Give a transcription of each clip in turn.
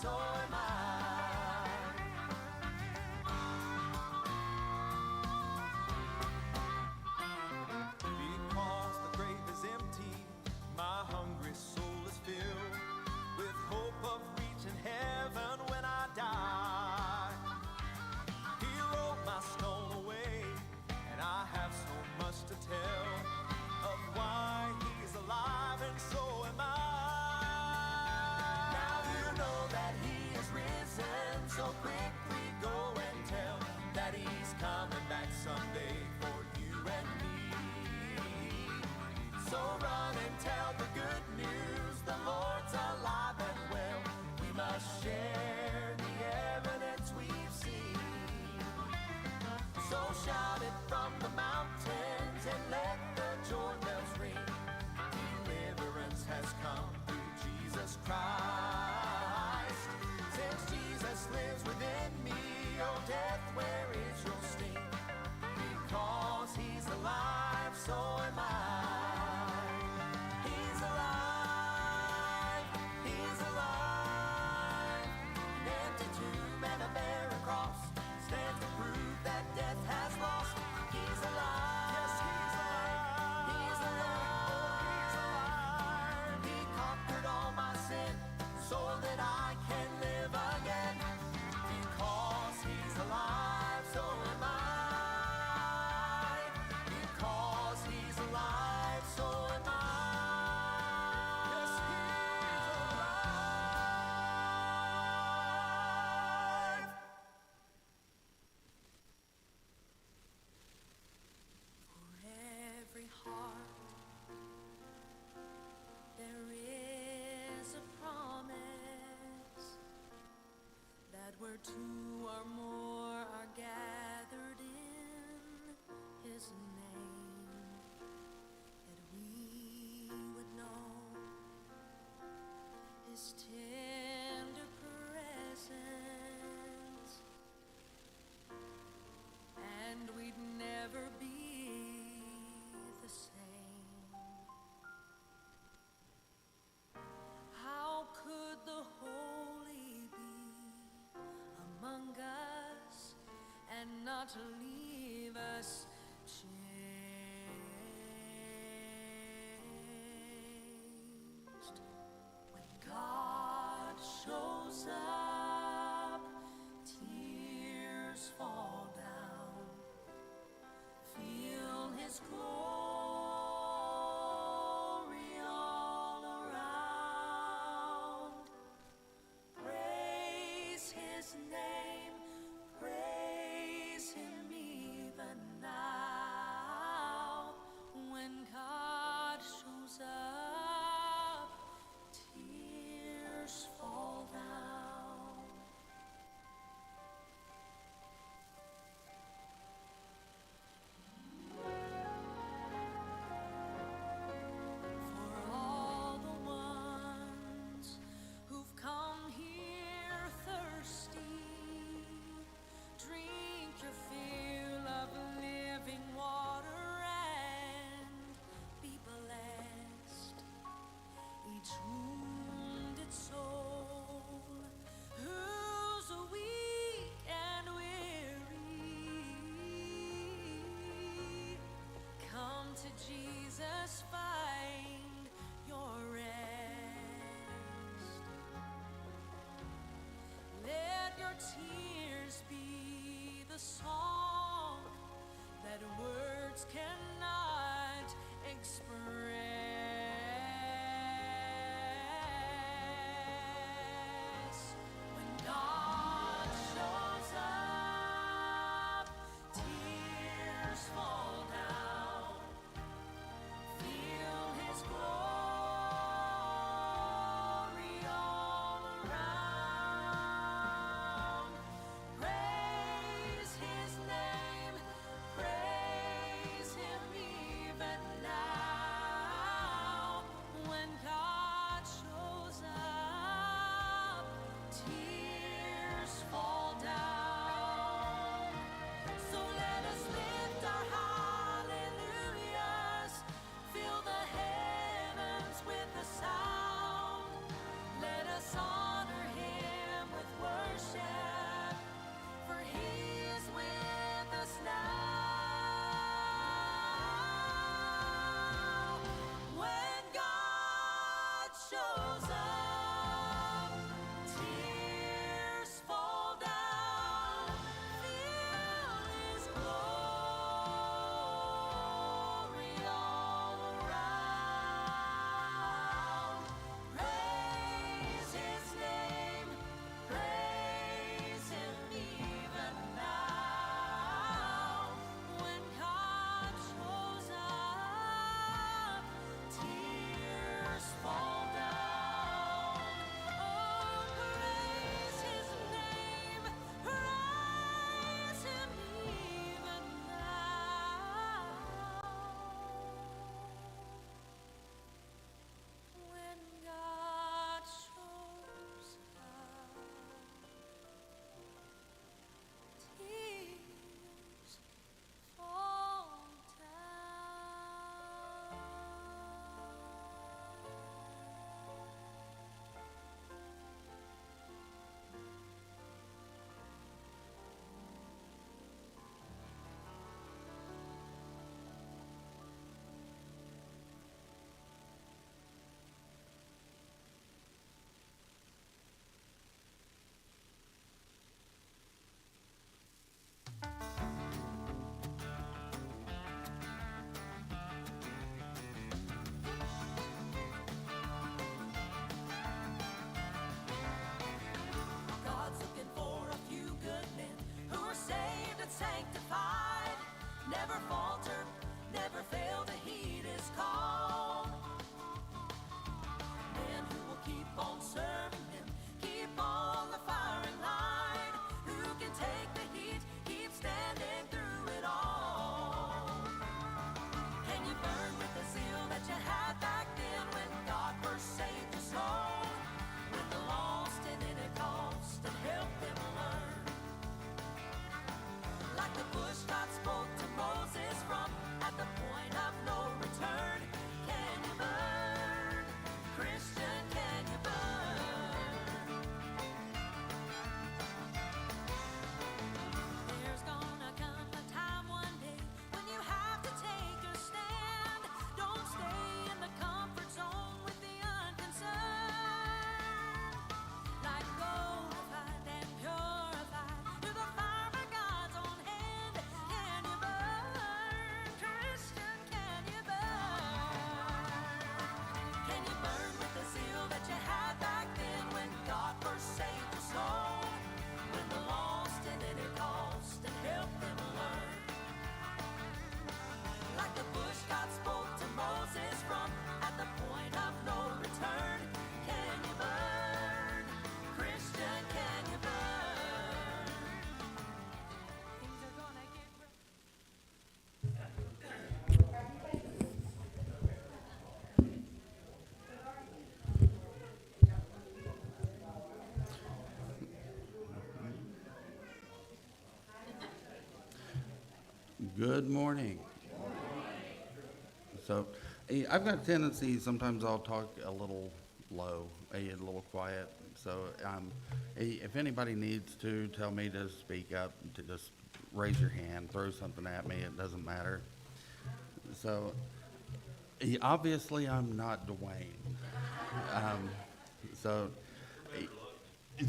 so am I. Because the grave is empty, my hungry soul is filled with hope of reaching heaven when I die. He rolled my stone away, and I have so much to tell of why he's alive, and so am I. Now you know that he is risen, so quickly go and tell that he's coming back someday for you and me. So run and tell the good news, the Lord's alive and well. We must share the evidence we've seen. So shout it from the mountains and let the joy bells ring. Deliverance has come through Jesus Christ. Since Jesus lives within me, oh death, where is your sting? Because he's alive, so am I. He's alive, he's alive. An empty tomb and a barren cross stands to prove that death has lost. He's alive, yes, he's alive. He's alive, oh, he's alive. He conquered all my sin so that I can live again. Because he's alive, so am I. Because he's alive, so am I. Yes, he's alive. For every heart there is a promise that where two or more are gathered in his name, that we would know his tender presence, and we'd never be the same. How could the holy be among us and not leave us changed? When God shows up, tears fall down. Feel his glory all around. Praise his name, praise him even now. When God shows up, tears fall down. For all the ones who've come here thirsty, drink your fill of living water and be blessed. Each wounded soul who's weak and weary, come to Jesus, find your rest. Let your tears be the song that words cannot express. When God shows up, tears fall down. Feel Good morning. So, I've got a tendency, sometimes I'll talk a little low, a little quiet. So, if anybody needs to tell me to speak up, to just raise your hand, throw something at me, it doesn't matter. So, obviously, I'm not Dwayne. Um, so,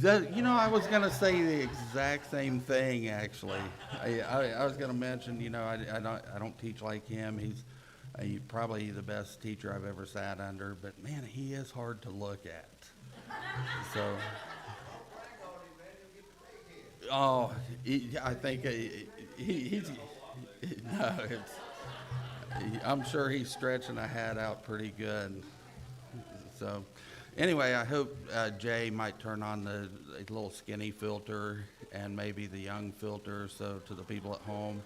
I was going to say the exact same thing, actually. I was going to mention, I don't teach like him. He's probably the best teacher I've ever sat under, but man, he is hard to look at. So, oh, I think he's, no, I'm sure he's stretching a hat out pretty good. So, anyway, I hope Jay might turn on the little skinny filter and maybe the young filter, so to the people at home,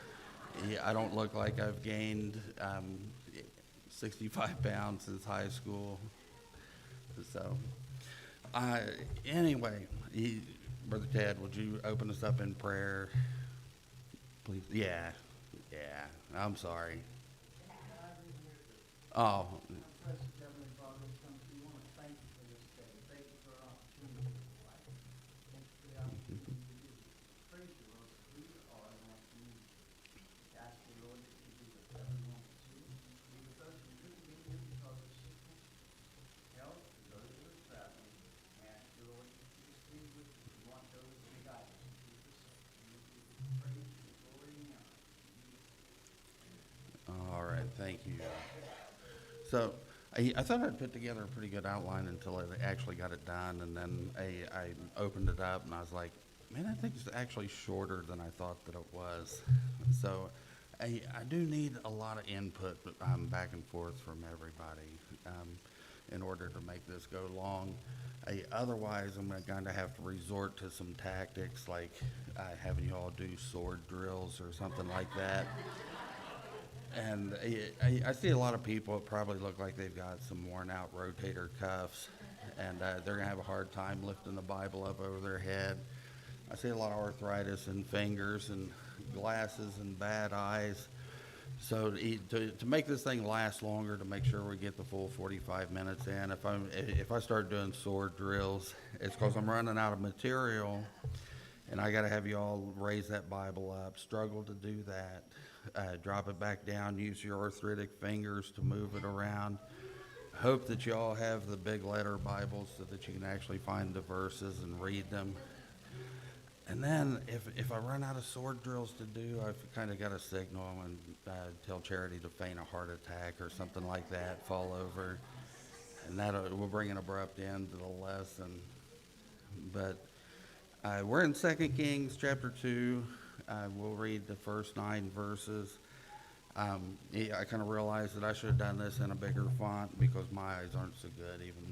I don't look like I've gained 65 pounds since high school. So, anyway, Brother Ted, would you open us up in prayer, please? Yeah, I'm sorry. Oh. Precious Heavenly Father, we want to thank you for this day. Thank you for our opportunity to life. Thank you for the opportunity to give you praise you, Lord, for who you are in our community. We ask you, Lord, that you be with everyone that's here. Be with us who couldn't be here because of sickness, health, and those who are traveling. We ask you, Lord, that you just be with us. We want those to be guided and keep us safe. And we give you praise and glory and honor. All right, thank you. So, I thought I'd put together a pretty good outline until I actually got it done, and then I opened it up, and I was like, man, I think it's actually shorter than I thought that it was. So, I do need a lot of input back and forth from everybody in order to make this go long. Otherwise, I'm going to have to resort to some tactics like having you all do sword drills or something like that. And I see a lot of people that probably look like they've got some worn out rotator cuffs, and they're going to have a hard time lifting the Bible up over their head. I see a lot of arthritis in fingers and glasses and bad eyes. So to make this thing last longer, to make sure we get the full 45 minutes in, if I start doing sword drills, it's because I'm running out of material, and I got to have you all raise that Bible up, struggle to do that. Drop it back down, use your arthritic fingers to move it around. Hope that you all have the big letter Bibles so that you can actually find the verses and read them. And then if I run out of sword drills to do, I've kind of got a signal and tell Charity to feign a heart attack or something like that, fall over. And that will bring an abrupt end to the lesson. But we're in 2 Kings chapter 2. We'll read the first 9 verses. I kind of realized that I should have done this in a bigger font because my eyes aren't so good even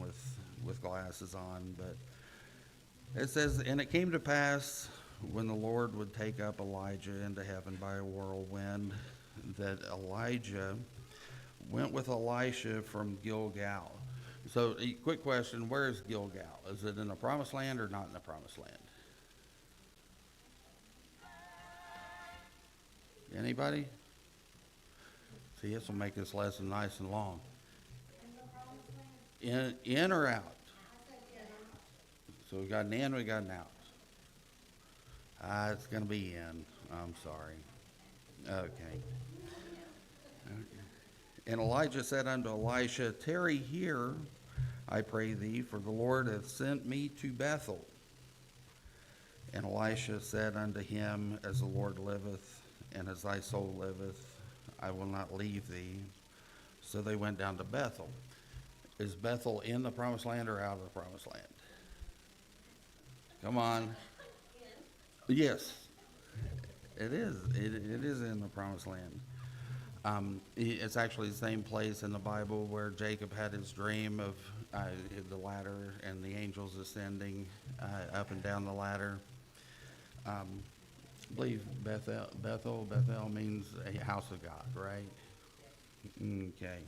with glasses on. But it says, "And it came to pass when the Lord would take up Elijah into heaven by a whirlwind, that Elijah went with Elisha from Gilgal." So, a quick question, where is Gilgal? Is it in the Promised Land or not in the Promised Land? Anybody? See, this will make this lesson nice and long. In or out? So we got an in, we got an out. It's going to be in. I'm sorry. Okay. And Elijah said unto Elisha, "Tarry here, I pray thee, for the Lord hath sent me to Bethel." And Elisha said unto him, "As the Lord liveth, and as thy soul liveth, I will not leave thee." So they went down to Bethel. Is Bethel in the Promised Land or out of the Promised Land? Come on. Yes, it is. It is in the Promised Land. It's actually the same place in the Bible where Jacob had his dream of the ladder and the angels ascending up and down the ladder. I believe Bethel means a house of God, right? Okay.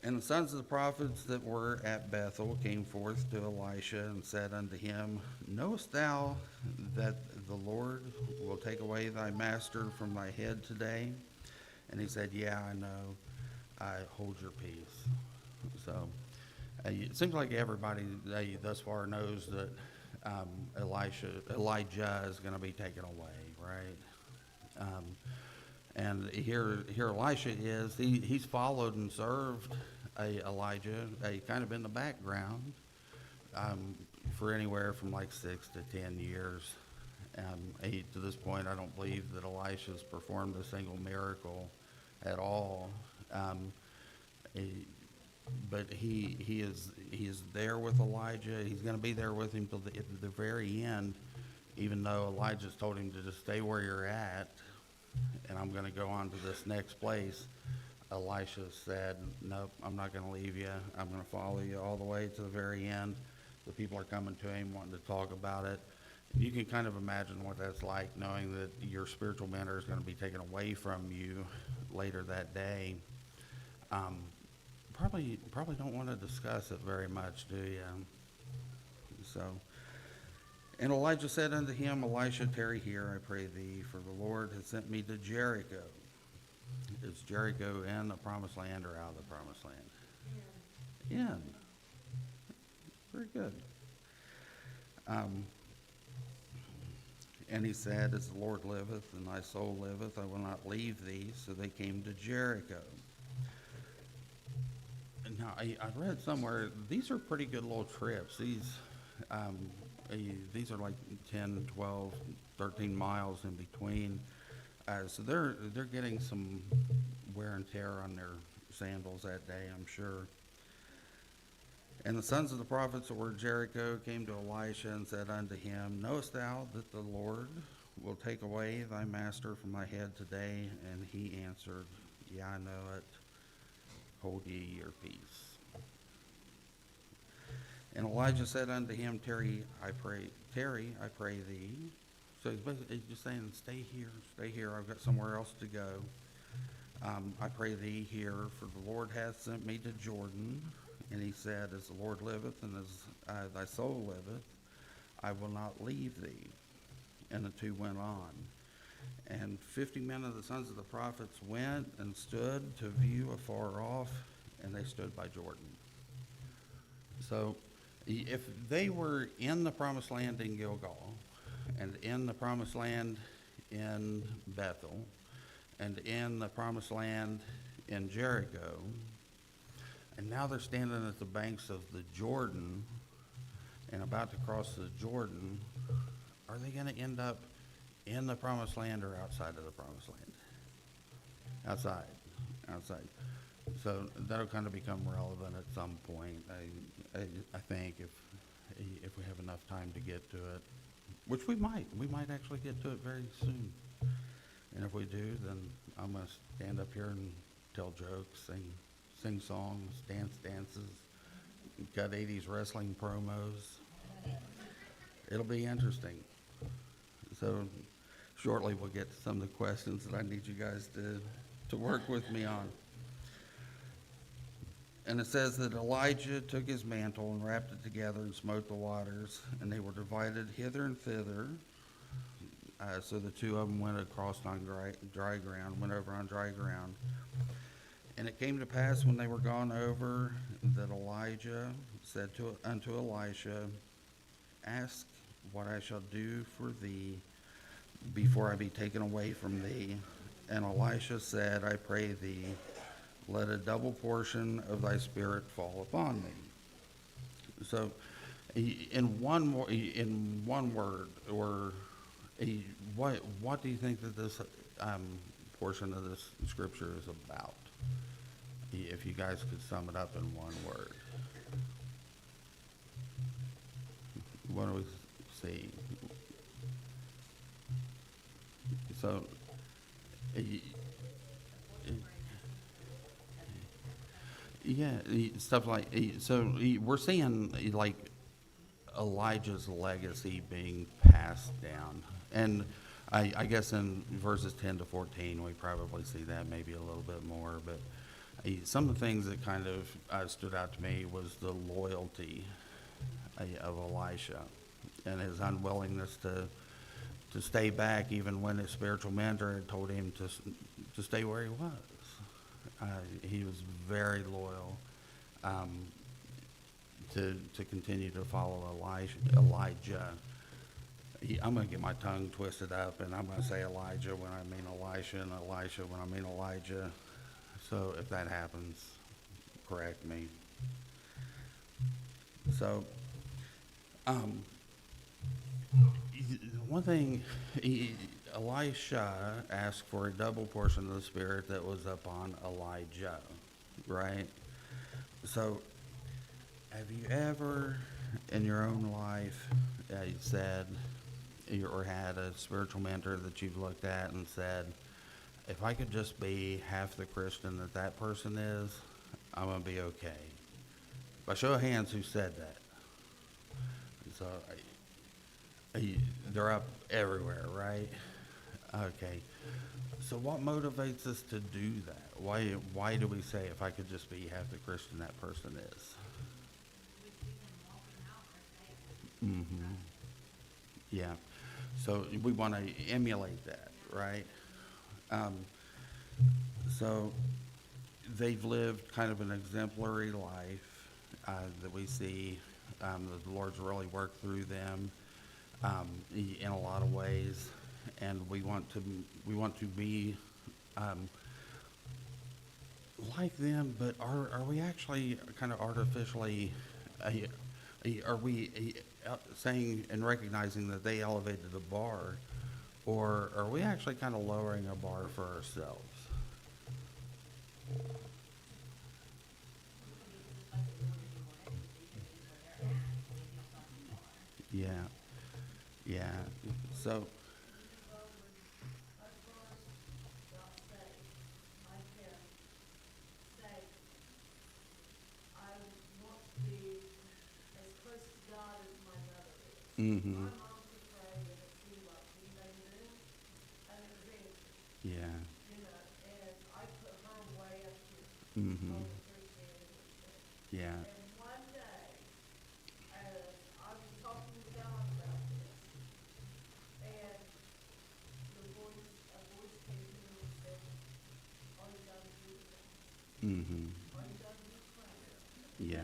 And the sons of the prophets that were at Bethel came forth to Elisha and said unto him, Knowest thou that the Lord will take away thy master from thy head today? And he said, Yeah, I know. I hold your peace. So it seems like everybody thus far knows that Elijah is going to be taken away, right? And here Elisha is. He's followed and served Elijah, kind of in the background, for anywhere from like 6 to 10 years. To this point, I don't believe that Elisha's performed a single miracle at all. But he is there with Elijah. He's going to be there with him till the very end, even though Elijah's told him to just stay where you're at, and I'm going to go on to this next place. Elisha said, Nope, I'm not going to leave you. I'm going to follow you all the way to the very end. The people are coming to him wanting to talk about it. You can kind of imagine what that's like, knowing that your spiritual mentor is going to be taken away from you later that day. Probably don't want to discuss it very much, do you? So, and Elijah said unto him, Elisha, tarry here, I pray thee, for the Lord has sent me to Jericho. Is Jericho in the promised land or out of the promised land? In. Very good. And he said, As the Lord liveth and thy soul liveth, I will not leave thee. So they came to Jericho. Now, I read somewhere, these are pretty good little trips. These are like 10, 12, 13 miles in between. So they're getting some wear and tear on their sandals that day, I'm sure. And the sons of the prophets that were at Jericho came to Elisha and said unto him, Knowest thou that the Lord will take away thy master from thy head today? And he answered, Yeah, I know it. Hold ye your peace. And Elijah said unto him, Tarry, I pray thee. So he's just saying, stay here, I've got somewhere else to go. I pray thee here, for the Lord hath sent me to Jordan. And he said, As the Lord liveth and as thy soul liveth, I will not leave thee. And the two went on. And 50 men of the sons of the prophets went and stood to view afar off, and they stood by Jordan. So if they were in the promised land in Gilgal, and in the promised land in Bethel, and in the promised land in Jericho, and now they're standing at the banks of the Jordan and about to cross the Jordan, are they going to end up in the promised land or outside of the promised land? Outside. So that'll kind of become relevant at some point. I think if we have enough time to get to it, which we might actually get to it very soon. And if we do, then I'm going to stand up here and tell jokes, sing songs, dance dances, got 80s wrestling promos. It'll be interesting. So shortly we'll get to some of the questions that I need you guys to work with me on. And it says that Elijah took his mantle and wrapped it together and smote the waters, and they were divided hither and thither. So the two of them went across on dry ground, went over on dry ground. And it came to pass when they were gone over that Elijah said unto Elisha, Ask what I shall do for thee before I be taken away from thee. And Elisha said, I pray thee, let a double portion of thy spirit fall upon me. So in one word, or what do you think that this portion of this scripture is about? If you guys could sum it up in one word. What do we see? So, yeah, stuff like, so we're seeing like Elijah's legacy being passed down. And I guess in verses 10 to 14, we probably see that maybe a little bit more, but Some of the things that kind of stood out to me was the loyalty of Elisha and his unwillingness to stay back even when his spiritual mentor had told him to stay where he was. He was very loyal to continue to follow Elijah. I'm going to get my tongue twisted up, and I'm going to say Elijah when I mean Elisha, and Elisha when I mean Elijah. So if that happens, correct me. So, one thing, Elisha asked for a double portion of the Spirit that was upon Elijah, right? So, have you ever in your own life said or had a spiritual mentor that you've looked at and said, if I could just be half the Christian that that person is, I'm going to be okay? By show of hands, who said that? So, they're up everywhere, right? Okay. So what motivates us to do that? Why do we say, if I could just be half the Christian that person is? Mm-hmm. Yeah. So we want to emulate that, right? So they've lived kind of an exemplary life that we see that the Lord's really worked through them in a lot of ways, and we want to be like them. But are we actually kind of artificially? Are we saying and recognizing that they elevated the bar, or are we actually kind of lowering a bar for ourselves? Yeah, yeah. So, mm-hmm. Yeah. Mm-hmm. Yeah. Mm-hmm. Yeah.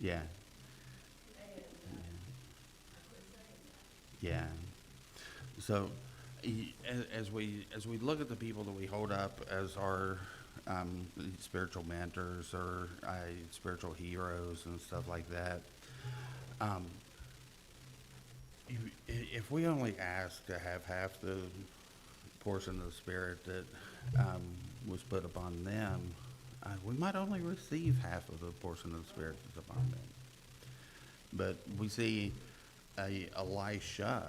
Yeah. Yeah. So, as we look at the people that we hold up as our spiritual mentors or spiritual heroes and stuff like that, if we only ask to have half the portion of the Spirit that was put upon them, we might only receive half of the portion of the Spirit that's upon them. But we see Elisha,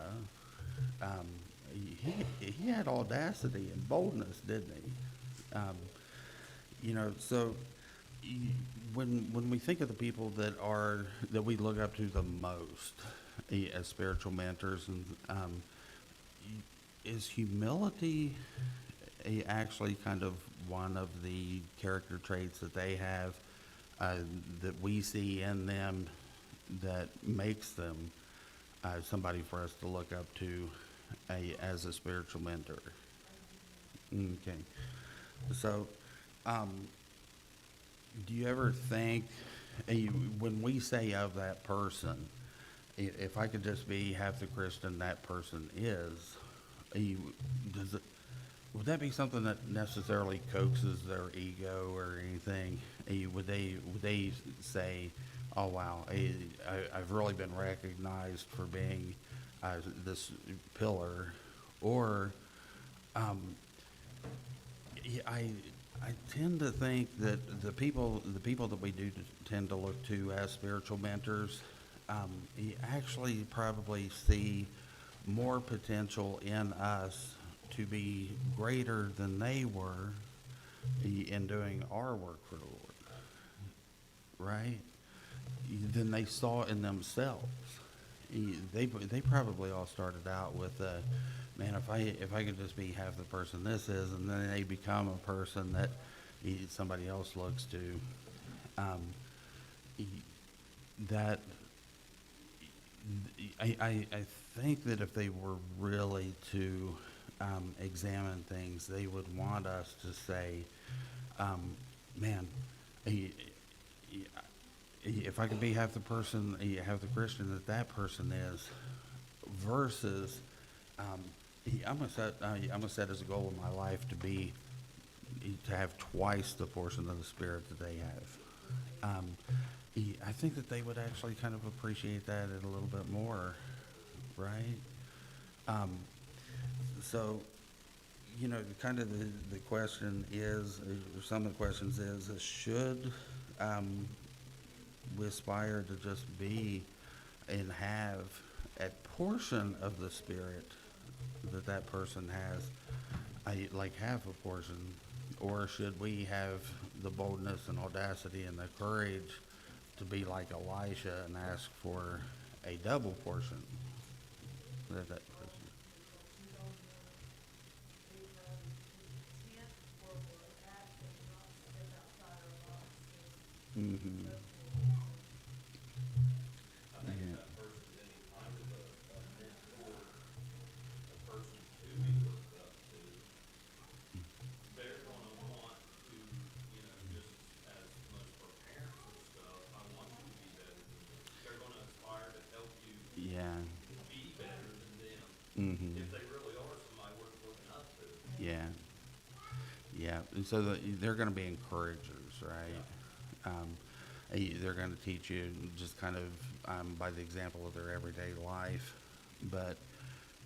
he had audacity and boldness, didn't he? So when we think of the people that we look up to the most as spiritual mentors, and is humility actually kind of one of the character traits that they have that we see in them that makes them somebody for us to look up to as a spiritual mentor? Okay. So, do you ever think, when we say of that person, if I could just be half the Christian that person is, would that be something that necessarily coaxes their ego or anything? Would they say, oh wow, I've really been recognized for being this pillar, or I tend to think that the people that we do tend to look to as spiritual mentors, actually probably see more potential in us to be greater than they were in doing our work for the Lord, right? Than they saw in themselves. they probably all started out with, man, if I could just be half the person this is, and then they become a person that somebody else looks to. E- that I think that if they were really to examine things, they would want us to say, man, e- e- if I could be half the person, half the Christian that that person is, versus I'm gonna set as a goal in my life to be to have twice the portion of the Spirit that they have. I think that they would actually kind of appreciate that a little bit more, right? So, kind of the question is, or some of the questions is, should we aspire to just be and have a portion of the Spirit that that person has, like half a portion, or should we have the boldness and audacity and the courage to be like Elisha and ask for a double portion? That person. Mm-hmm. I think if that person at any time is a mentor, a person to be looked up to, they're gonna want to, just as much for parents and stuff, I want you to be better than me. They're gonna aspire to help you Yeah. be better than them, Mm-hmm. if they really are somebody worth looking up to. Yeah. Yeah. And so they're going to be encouragers, right? They're going to teach you just kind of by the example of their everyday life, but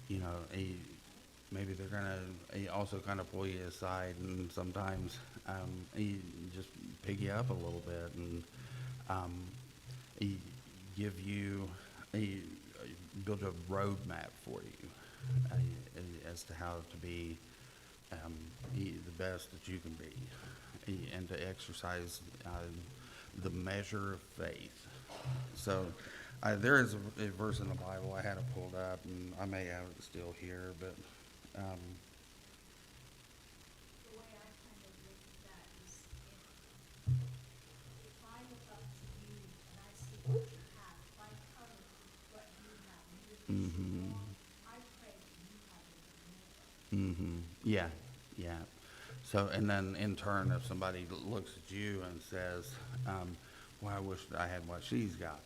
maybe they're going to also kind of pull you aside and sometimes just pick you up a little bit and give you build a roadmap for you as to how to be the best that you can be, and to exercise the measure of faith. So there is a verse in the Bible, I had it pulled up, and I may have it still here, but The way I kind of look at that is if I look up to you and I see what you have, if I cover what you have, and you're just Mhm. wrong, I pray that you have it more. Mm-hmm. Yeah, yeah. So, and then in turn, if somebody looks at you and says, well, I wish that I had what she's got,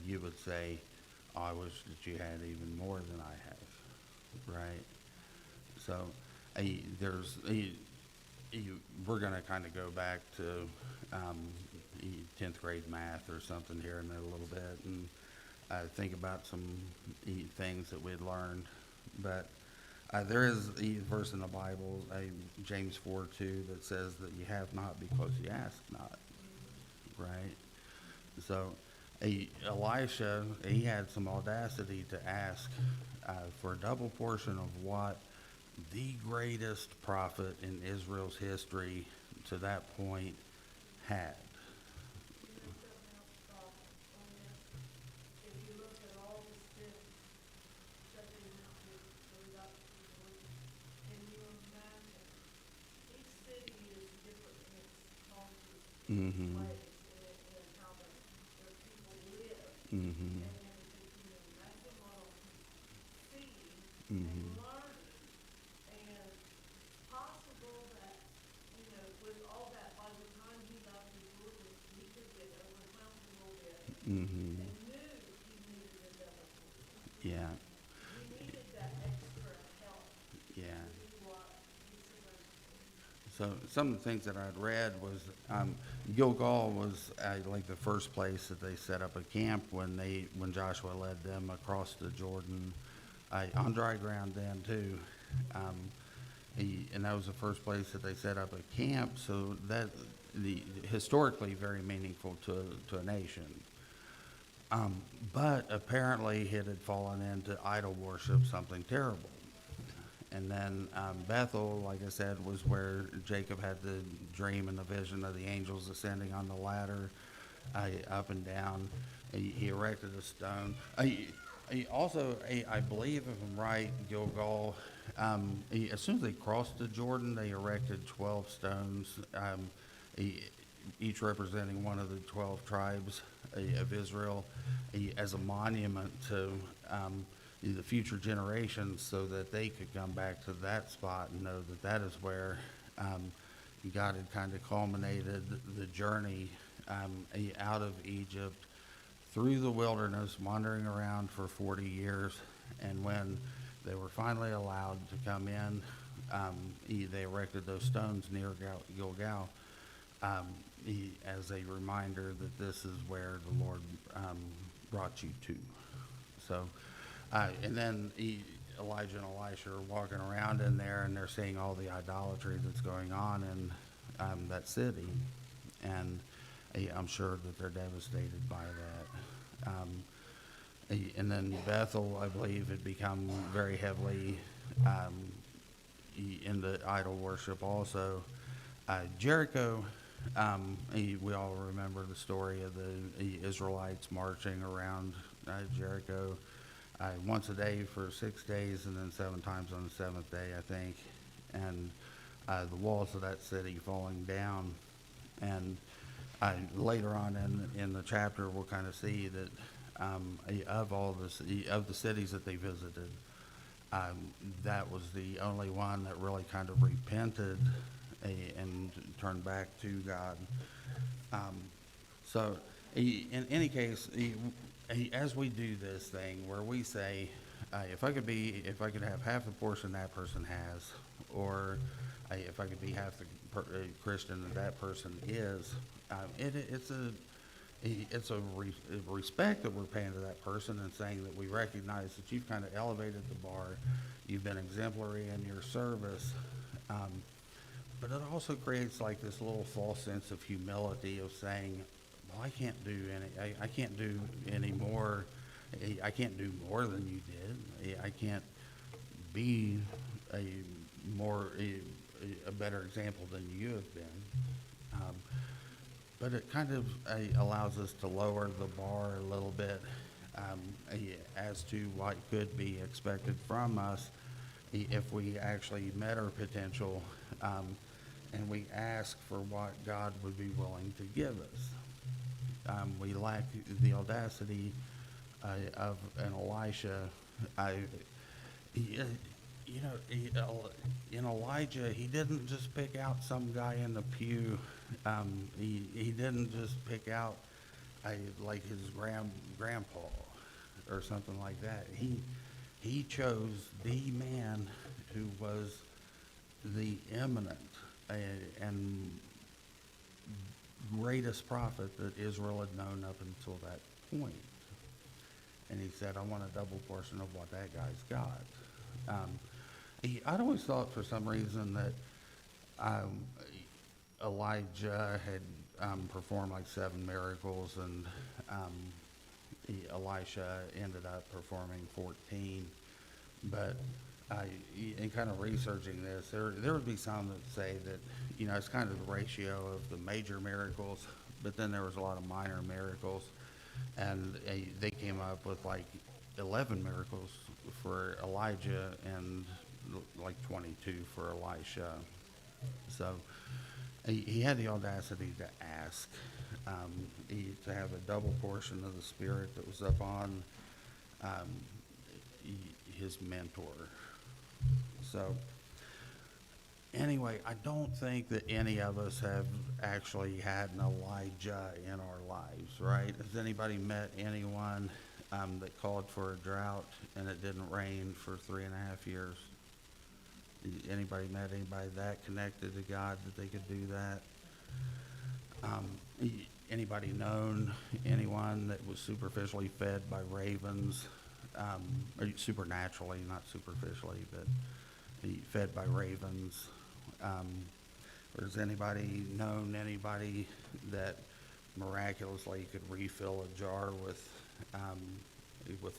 you would say, oh, I wish that you had even more than I have, right? So, we're going to kind of go back to 10th grade math or something here in a little bit and think about some things that we'd learned. But there is a verse in the Bible, James 4:2, that says that you have not because you ask not, right? So Elisha, he had some audacity to ask for a double portion of what the greatest prophet in Israel's history to that point had. If you look at all the steps that they went through to lead up to Jerusalem, can you imagine? Each city is different in its culture, Mm-hmm. ways, and how their people live, Mm-hmm. and everything. That's a lot of seeing Mm-hmm. and learning. And it's possible that, with all that, by the time he got to Jerusalem, he could get overwhelmed a little bit Mm-hmm. and knew he needed a double portion. Yeah. He needed that extra help Yeah. to do what he's supposed to do. So some of the things that I'd read was Gilgal was like the first place that they set up a camp when Joshua led them across the Jordan on dry ground then too. And that was the first place that they set up a camp. So that historically very meaningful to a nation. But apparently it had fallen into idol worship, something terrible. And then Bethel, like I said, was where Jacob had the dream and the vision of the angels ascending on the ladder up and down. He erected a stone. I believe, if I'm right, Gilgal, as soon as they crossed the Jordan, they erected 12 stones, each representing one of the 12 tribes of Israel, as a monument to the future generations, so that they could come back to that spot and know that that is where God had kind of culminated the journey out of Egypt, through the wilderness, wandering around for 40 years. And when they were finally allowed to come in, they erected those stones near Gilgal as a reminder that this is where the Lord brought you to. So, and then Elijah and Elisha are walking around in there, and they're seeing all the idolatry that's going on in that city. And I'm sure that they're devastated by that. And then Bethel, I believe, had become very heavily into idol worship also. Jericho, we all remember the story of the Israelites marching around Jericho once a day for 6 days, and then 7 times on the seventh day, I think. And the walls of that city falling down. And later on in the chapter, we'll kind of see that of the cities that they visited, that was the only one that really kind of repented and turned back to God. So, in any case, as we do this thing where we say, if I could have half the portion that person has, or if I could be half the Christian that person is, it's a respect that we're paying to that person, and saying that we recognize that you've kind of elevated the bar, you've been exemplary in your service, but it also creates like this little false sense of humility of saying, well, I can't do any more. I can't do more than you did. I can't be a better example than you have been. But it kind of allows us to lower the bar a little bit as to what could be expected from us if we actually met our potential, and we ask for what God would be willing to give us. We lack the audacity of an Elisha. In Elijah, he didn't just pick out some guy in the pew. He didn't just pick out like his grandpa or something like that. He chose the man who was the eminent and greatest prophet that Israel had known up until that point. And he said, I want a double portion of what that guy's got. I'd always thought for some reason that Elijah had performed like 7 miracles, and Elisha ended up performing 14. But in kind of researching this, there would be some that say that, it's kind of the ratio of the major miracles, but then there was a lot of minor miracles, and they came up with like 11 miracles for Elijah and like 22 for Elisha. So he had the audacity to ask, to have a double portion of the Spirit that was upon his mentor. So anyway, I don't think that any of us have actually had an Elijah in our lives, right? Has anybody met anyone that called for a drought and it didn't rain for 3.5 years? Anybody met anybody that connected to God that they could do that? Anybody known anyone that was superficially fed by ravens, or supernaturally, not superficially, but fed by ravens? Or has anybody known anybody that miraculously could refill a jar with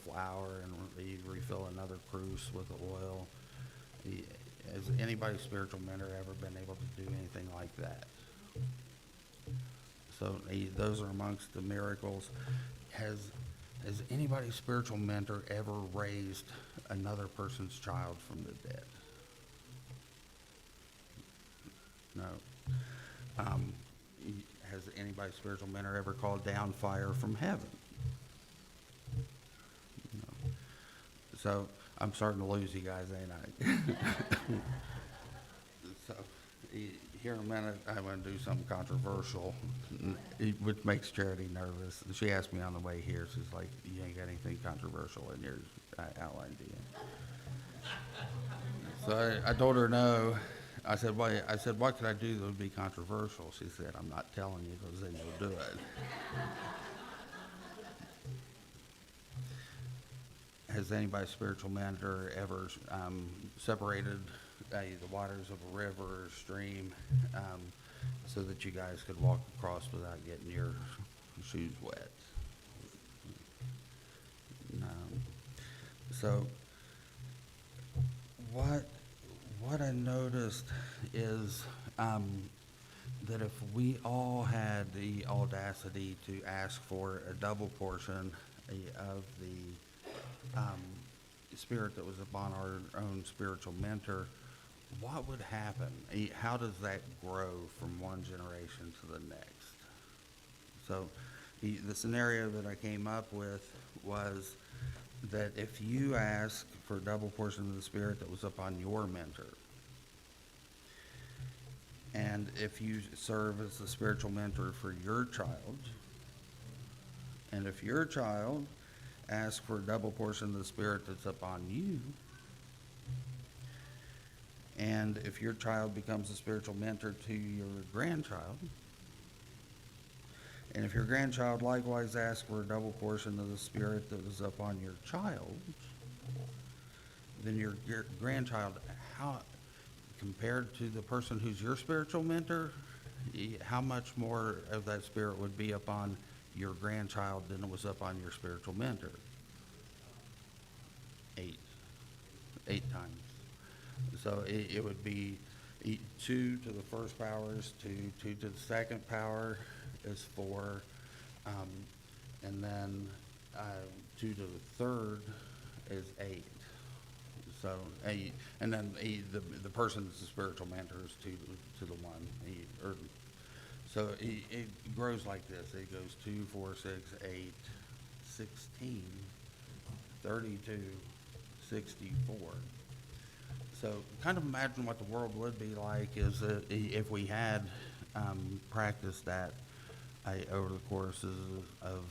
flour and refill another cruse with oil? Has anybody's spiritual mentor ever been able to do anything like that? So those are amongst the miracles. Has Has anybody's spiritual mentor ever raised another person's child from the dead? No. Has anybody's spiritual mentor ever called down fire from heaven? No. So I'm starting to lose you guys, ain't I? So here in a minute, I'm going to do something controversial, which makes Charity nervous. And she asked me on the way here, she's like, you ain't got anything controversial in your outline, do you? So I told her no. I said, what could I do that would be controversial? She said, I'm not telling you because then you'll do it. Has anybody's spiritual mentor ever separated the waters of a river or stream so that you guys could walk across without getting your shoes wet? No. So what I noticed is that if we all had the audacity to ask for a double portion of the spirit that was upon our own spiritual mentor, what would happen? How does that grow from one generation to the next? So the scenario that I came up with was that if you ask for a double portion of the spirit that was upon your mentor, and if you serve as the spiritual mentor for your child, and if your child asks for a double portion of the spirit that's upon you, and if your child becomes a spiritual mentor to your grandchild, and if your grandchild likewise asks for a double portion of the spirit that was upon your child, then your grandchild, how, compared to the person who's your spiritual mentor, how much more of that spirit would be upon your grandchild than it was upon your spiritual mentor? 8 times. So it would be 2 to the first power is 2, 2 to the second power is 4, and then 2 to the third is 8. So, and then the person that's the spiritual mentor is 2 to the 1. So it grows like this. It goes 2, 4, 6, 8, 16, 32, 64. So kind of imagine what the world would be like is that if we had practiced that over the course of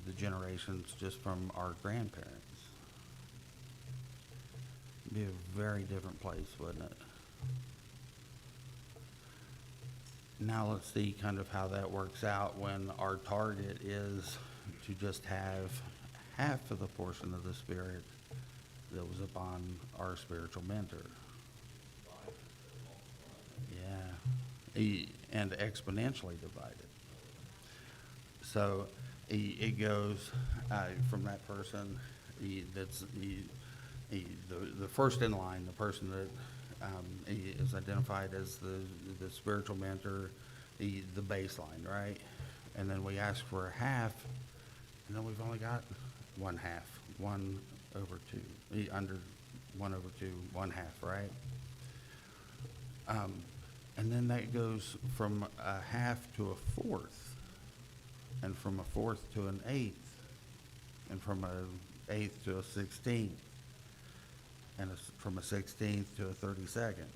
the generations just from our grandparents. It'd be a very different place, wouldn't it? Now let's see kind of how that works out when our target is to just have half of the portion of the Spirit that was upon our spiritual mentor. Yeah, and exponentially divided. So it goes from that person that's the first in line, the person that is identified as the spiritual mentor, the baseline, right? And then we ask for a half, and then we've only got 1/2, 1/2, under 1/2, 1/2, right? And then that goes from a half to a fourth, and from a fourth to an eighth, and from an eighth to a 16th, and from a 16th to a 32nd,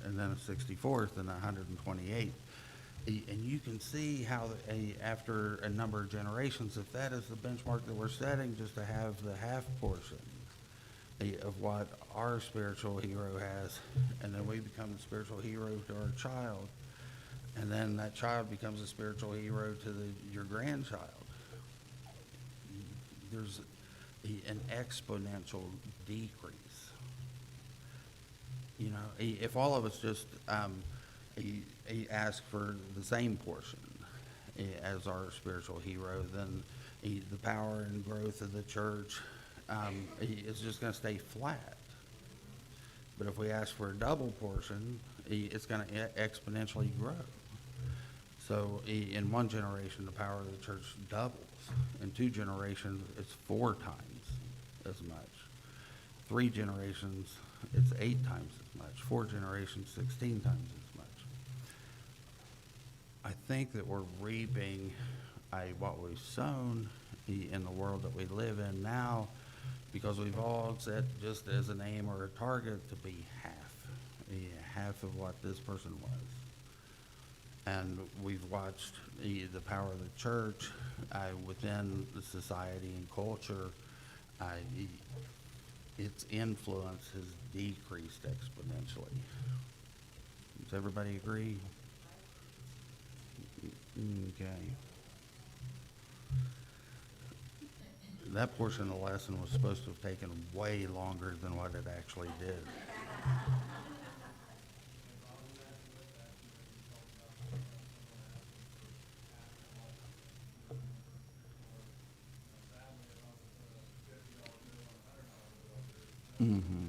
and then a 64th and a 128th. And you can see how after a number of generations, if that is the benchmark that we're setting, just to have the half portion of what our spiritual hero has, and then we become the spiritual hero to our child, and then that child becomes a spiritual hero to your grandchild. There's an exponential decrease. You know, if all of us just ask for the same portion as our spiritual hero, then the power and growth of the church is just going to stay flat. But if we ask for a double portion, it's going to exponentially grow. So in one generation, the power of the church doubles. In 2 generations, it's 4 times as much. 3 generations, it's 8 times as much. 4 generations, 16 times as much. I think that we're reaping what we've sown in the world that we live in now, because we've all set just as an aim or a target to be half of what this person was. And we've watched the power of the church within the society and culture. Its influence has decreased exponentially. Does everybody agree? Okay. That portion of the lesson was supposed to have taken way longer than what it actually did. Mm-hmm.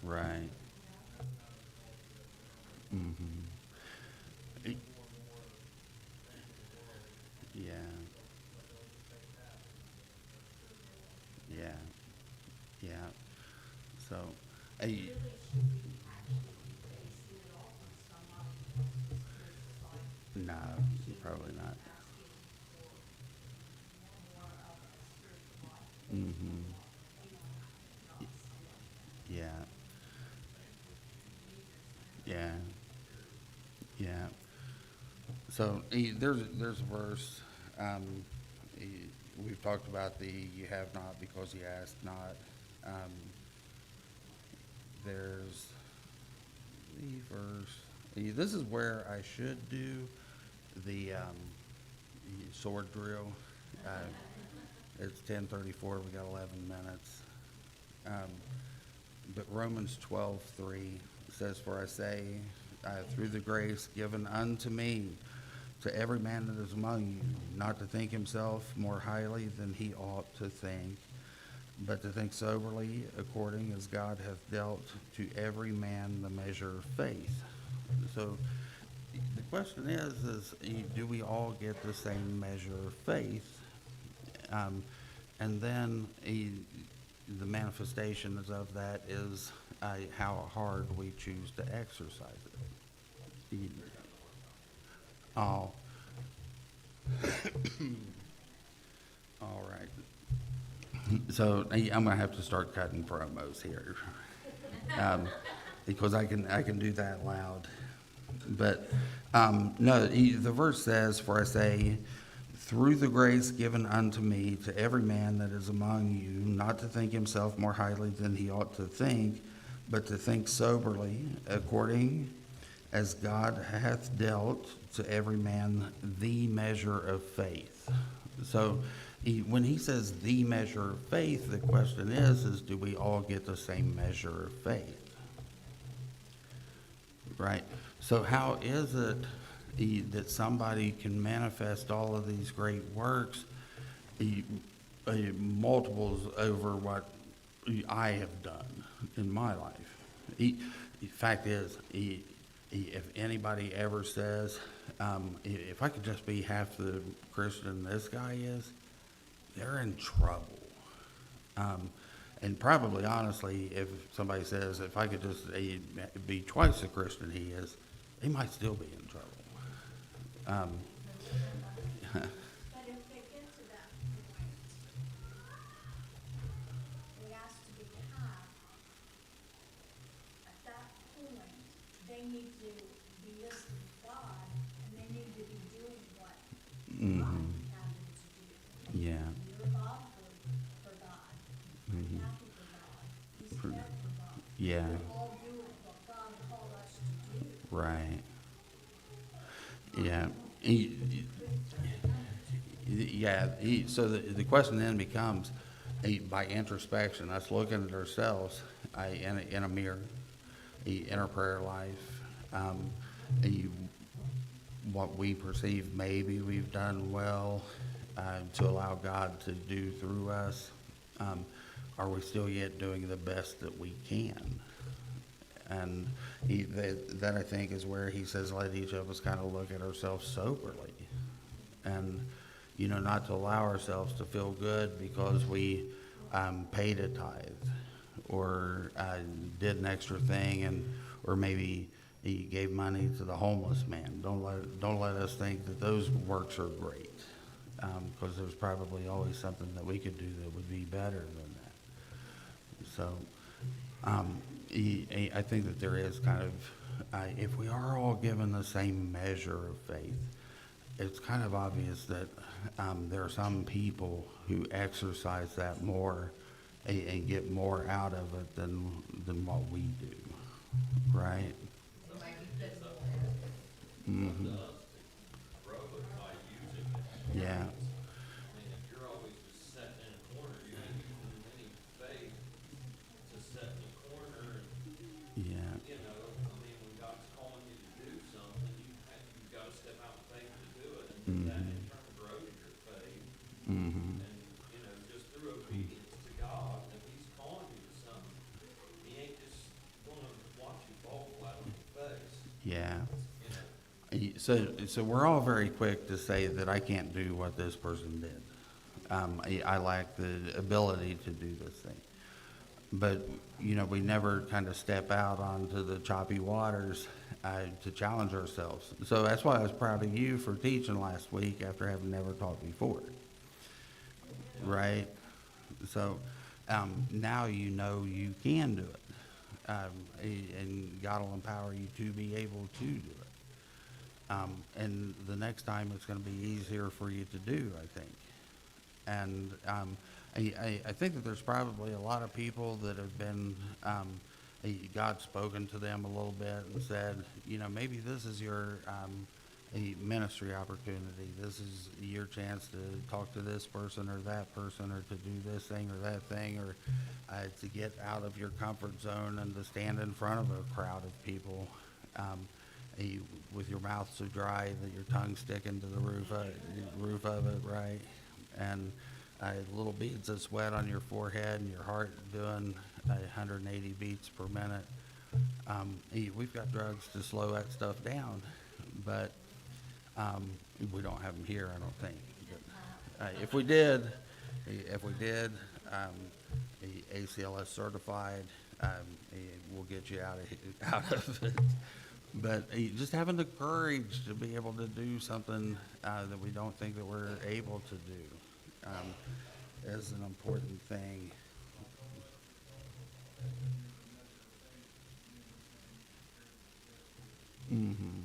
Right. Mm-hmm. Yeah. Yeah. Yeah. So, Really should be actually basing it off on somebody else's spiritual life. no, probably not. Asking for more of a spiritual life. Mm-hmm. Not sin. Yeah. Yeah. Yeah. So there's a verse. We've talked about the "you have not because you ask not." There's the verse. This is where I should do the sword drill. It's 10:34. We got 11 minutes. But Romans 12:3 says, "For I say, through the grace given unto me, to every man that is among you, not to think himself more highly than he ought to think, but to think soberly, according as God hath dealt to every man the measure of faith." So the question is do we all get the same measure of faith? And then the manifestations of that is how hard we choose to exercise it. Oh. All right. So I'm gonna have to start cutting promos here, because I can do that loud. But no, the verse says, "For I say, through the grace given unto me, to every man that is among you, not to think himself more highly than he ought to think, but to think soberly, according as God hath dealt to every man the measure of faith." So when he says the measure of faith, the question is do we all get the same measure of faith? Right? So how is it that somebody can manifest all of these great works, multiples over what I have done in my life? The fact is, if anybody ever says, if I could just be half the Christian this guy is, they're in trouble. And probably, honestly, if somebody says, if I could just be twice the Christian he is, they might still be in trouble. But if they get to that point, they ask to be half, at that point, they need to be listening to God, and they need to be doing what God had them to do. Yeah. You're involved for God. I'm happy for God. He's For- there for God. Yeah. We're all doing what God called us to do. Right. Yeah. So the question then becomes, by introspection, us looking at ourselves in a mirror, in our prayer life, what we perceive maybe we've done well to allow God to do through us. Are we still yet doing the best that we can? And that I think is where he says, let each of us kind of look at ourselves soberly. And, not to allow ourselves to feel good because we paid a tithe or did an extra thing, or maybe he gave money to the homeless man. Don't let us think that those works are great, because there's probably always something that we could do that would be better than that. So I think that there is kind of, if we are all given the same measure of faith, it's kind of obvious that there are some people who exercise that more and get more out of it than what we do, right? Mm-hmm. Grow it by using it. Yeah. I mean, if you're always just sitting in a corner, you ain't using any faith to sit in a corner and, Yeah. I mean, when God's calling you to do something, you've got to step out in faith to do it, and that in turn grows your faith. Mm-hmm. And, just through obedience to God, if He's calling you to something, He ain't just gonna watch you fall flat on your face, Yeah. you know? So we're all very quick to say that I can't do what this person did. I lack the ability to do this thing. But, we never kind of step out onto the choppy waters to challenge ourselves. So that's why I was proud of you for teaching last week after having never taught before. Right? So now you can do it. And God will empower you to be able to do it. And the next time it's going to be easier for you to do, I think. And I think that there's probably a lot of people that have been, God's spoken to them a little bit and said, maybe this is your a ministry opportunity. This is your chance to talk to this person or that person, or to do this thing or that thing, or to get out of your comfort zone and to stand in front of a crowd of people. With your mouth so dry that your tongue sticking to the roof of it, right? And little beads of sweat on your forehead and your heart doing 180 beats per minute. We've got drugs to slow that stuff down, but we don't have them here, I don't think. But, if we did, ACLS certified, we'll get you out of it. But just having the courage to be able to do something that we don't think that we're able to do is an important thing. Mm-hmm.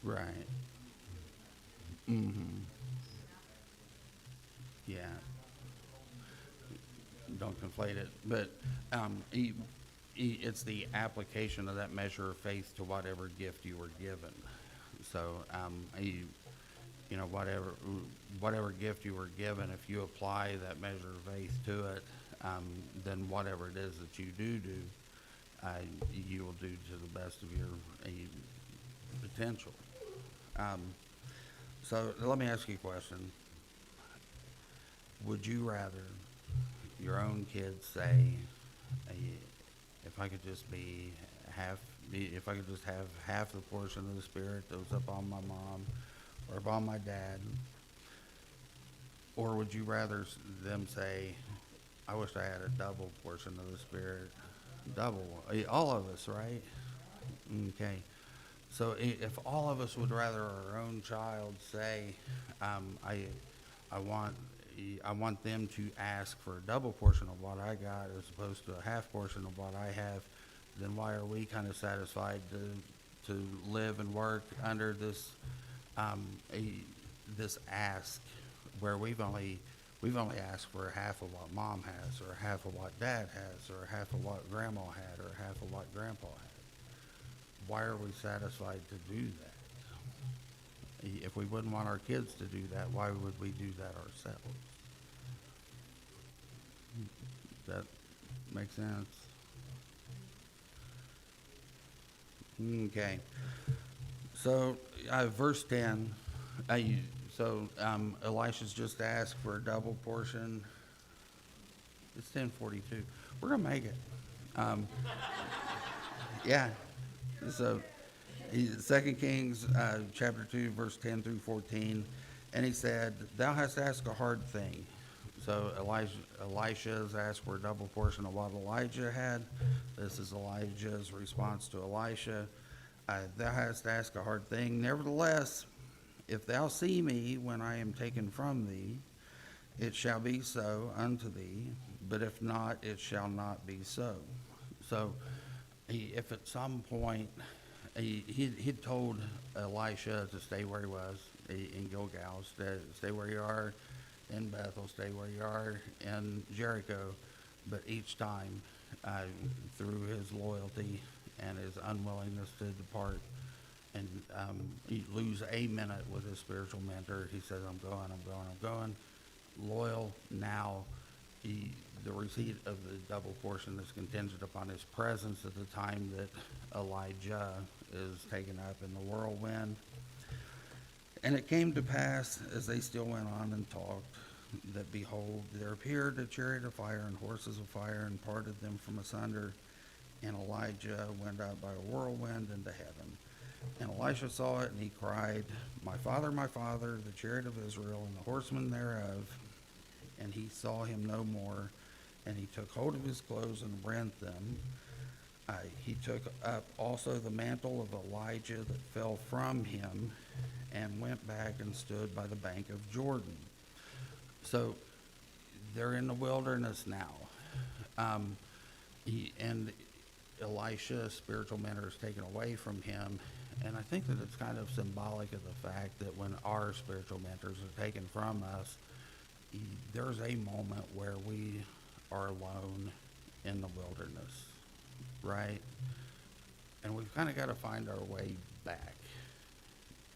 Right. Mm-hmm. Yeah. Don't conflate it, but it's the application of that measure of faith to whatever gift you were given. So, whatever gift you were given, if you apply that measure of faith to it, then whatever it is that you do, you will do to the best of your potential. So let me ask you a question. Would you rather your own kids say, if I could just if I could just have half the portion of the Spirit that was up on my mom or up on my dad, or would you rather them say, I wish I had a double portion of the Spirit? Double. All of us, right? Okay. So if all of us would rather our own child say, I want them to ask for a double portion of what I got as opposed to a half portion of what I have, then why are we kind of satisfied to live and work under this this ask where we've only asked for half of what mom has, or half of what dad has, or half of what grandma had, or half of what grandpa had? Why are we satisfied to do that? If we wouldn't want our kids to do that, why would we do that ourselves? Does that make sense? Okay. So, verse 10, Elisha's just asked for a double portion. It's 10:42. We're gonna make it. Yeah. So, 2 Kings, chapter 2, verse 10 through 14, and he said, "Thou hast asked a hard thing." So Elisha has asked for a double portion of what Elijah had. This is Elijah's response to Elisha. "Thou hast asked a hard thing. Nevertheless, if thou see me when I am taken from thee, it shall be so unto thee, but if not, it shall not be so." So, if at some point he'd told Elisha to stay where he was in Gilgal, stay where you are in Bethel, stay where you are in Jericho, but each time, through his loyalty and his unwillingness to depart and lose a minute with his spiritual mentor, he says, I'm going. Loyal now. The receipt of the double portion is contingent upon his presence at the time that Elijah is taken up in the whirlwind. "And it came to pass, as they still went on and talked, that behold, there appeared a chariot of fire and horses of fire, and parted them from asunder. And Elijah went up by a whirlwind into heaven. And Elisha saw it, and he cried, my father, the chariot of Israel, and the horsemen thereof. And he saw him no more. And he took hold of his clothes and rent them. He took up also the mantle of Elijah that fell from him, and went back and stood by the bank of Jordan." So they're in the wilderness now. And Elisha, spiritual mentor, is taken away from him. And I think that it's kind of symbolic of the fact that when our spiritual mentors are taken from us, there's a moment where we are alone in the wilderness, right? And we've kind of got to find our way back.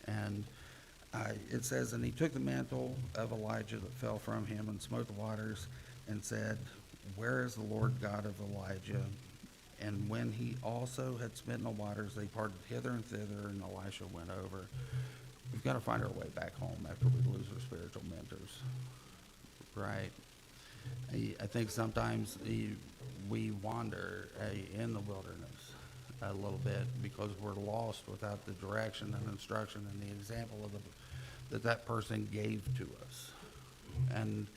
And it says, "And he took the mantle of Elijah that fell from him, and smote the waters, and said, Where is the Lord God of Elijah? And when he also had smitten the waters, they parted hither and thither, and Elisha went over." We've got to find our way back home after we lose our spiritual mentors, right? I think sometimes we wander in the wilderness a little bit because we're lost without the direction and instruction and the example of that person gave to us. And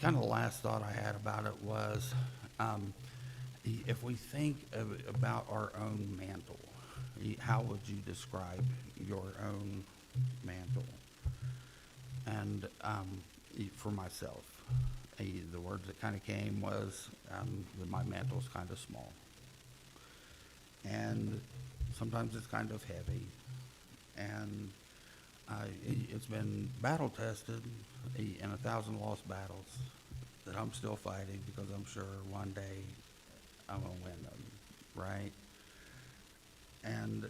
kind of the last thought I had about it was, if we think about our own mantle, how would you describe your own mantle? And for myself, the words that kind of came was that my mantle is kind of small. And sometimes it's kind of heavy. And it's been battle tested in 1,000 lost battles that I'm still fighting, because I'm sure one day I'm going to win them, right? And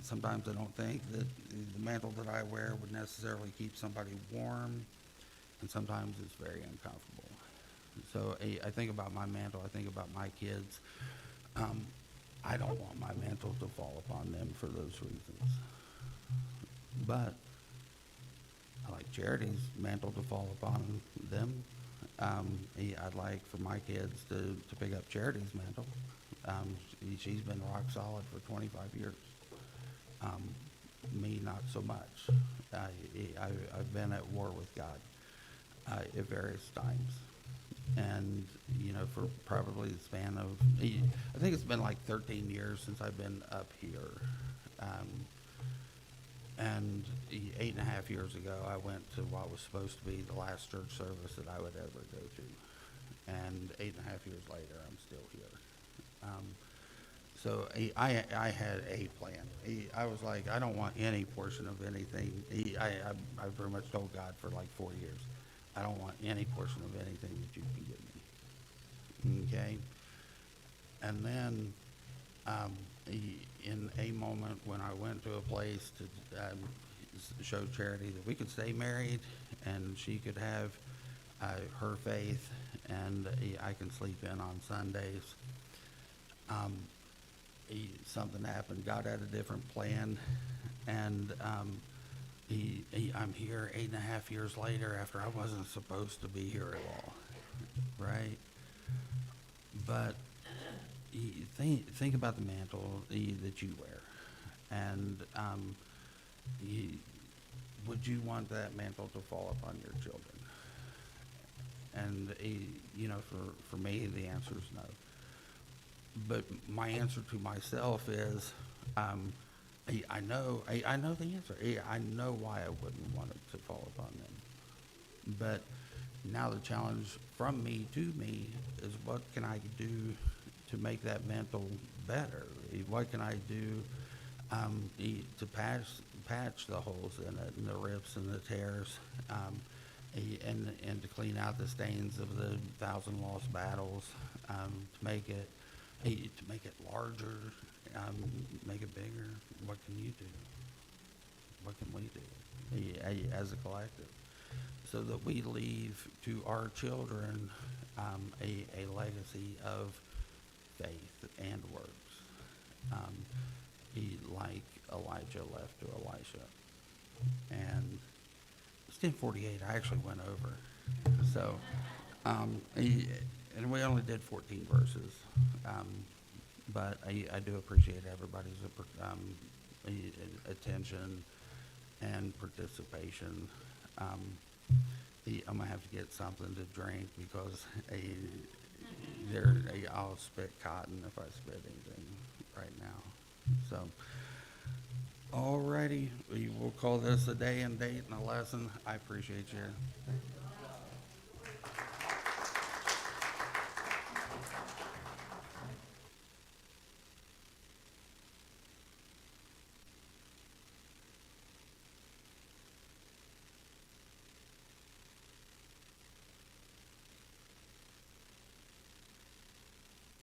sometimes I don't think that the mantle that I wear would necessarily keep somebody warm, and sometimes it's very uncomfortable. So I think about my mantle, I think about my kids. I don't want my mantle to fall upon them for those reasons. But I like Charity's mantle to fall upon them. I'd like for my kids to pick up Charity's mantle. She's been rock solid for 25 years. Me, not so much. I've been at war with God at various times. And, for probably the span of, I think it's been like 13 years since I've been up here. And 8.5 years ago, I went to what was supposed to be the last church service that I would ever go to. And 8.5 years later, I'm still here. So I had a plan. I was like, I don't want any portion of anything. I pretty much told God for like 4 years, I don't want any portion of anything that you can give me. Okay? And then in a moment when I went to a place to show Charity that we could stay married and she could have her faith and I can sleep in on Sundays, something happened. God had a different plan, and I'm here 8.5 years later after I wasn't supposed to be here at all, right? but think about the mantle that you wear, and would you want that mantle to fall upon your children? And for me, the answer is no. But my answer to myself is, I know the answer. I know why I wouldn't want it to fall upon them. But now the challenge from me to me is, what can I do to make that mantle better? What can I do to patch the holes in it, and the rips and the tears, and to clean out the stains of the 1,000 lost battles, to make it larger, make it bigger? What can you do? What can we do as a collective, so that we leave to our children a legacy of faith and works, like Elijah left to Elisha. And it's 10:48. I actually went over, so and we only did 14 verses, but I do appreciate everybody's attention and participation. I'm gonna have to get something to drink, because I'll spit cotton if I spit anything right now. So, alrighty, we will call this a day and date and a lesson. I appreciate you.